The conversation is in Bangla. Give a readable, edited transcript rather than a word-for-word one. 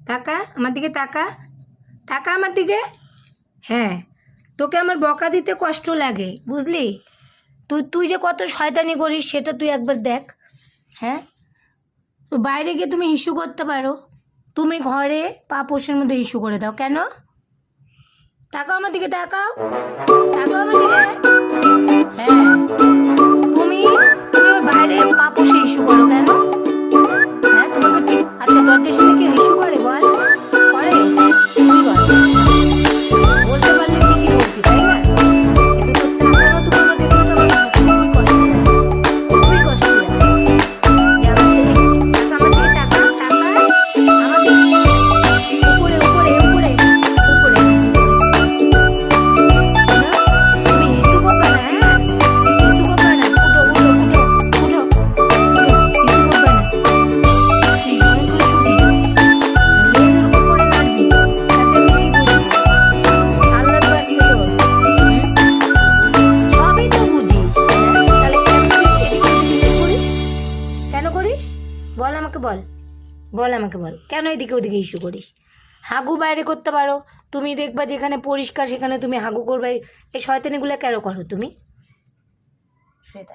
তাকা আমার দিকে, তাকা তাকা আমার দিকে। হ্যাঁ, তোকে আমার বকা দিতে কষ্ট লাগে, বুঝলি? তুই যে কত শয়তানি করিস সেটা তুই একবার দেখ। হ্যাঁ, তো বাইরে গিয়ে তুমি হিসু করতে পারো, তুমি ঘরে পাপোশের মধ্যে হিসু করে দাও কেন? তাকাও আমার দিকে, তাকাও, তাকাও আমার দিকে। হ্যাঁ, তুমি তুমি বাইরে পাপোশে হিসু করো কেন? হ্যাঁ, তোমাকে ঠিক আচ্ছা দরজার সামনে কি হিসু করে বল? করে? তুই বল। বলতে পারলে ঠিকই বলতি, তাই না? কিন্তু তোর তাকানো তুকানো দেখলে তো আমার খুবই কষ্ট লাগে, খুবই কষ্ট লাগে। যে আমার সেই টাকা আমার দিকে, টাকা টাকা আমার দিকে, উপরে উপরে উপরে উপরে। শোনো, তুমি হিসু করবে না, হ্যাঁ? হিসু করবে না, উঠো উঠো উঠো উঠো উঠো, হিসু করবে না। তুই ঘরে ঘরে শুবি, লেজের উপর করে নাড়বি, তাতে আমি কি বুঝবো? আল্লাহ বাড়ছে তোর। হুম? সবই তো বুঝিস, হ্যাঁ? তাহলে কেন তুই এদিকে ওদিকে করিস? কেন করিস? বল আমাকে, বল, বল আমাকে, বল কেন এদিকে ওদিকে ইস্যু করিস? হাগু বাইরে করতে পারো, তুমি দেখবা যেখানে পরিষ্কার সেখানে তুমি হাগু করবে। এই শয়তানিগুলো কেন করো তুমি? সেটাই।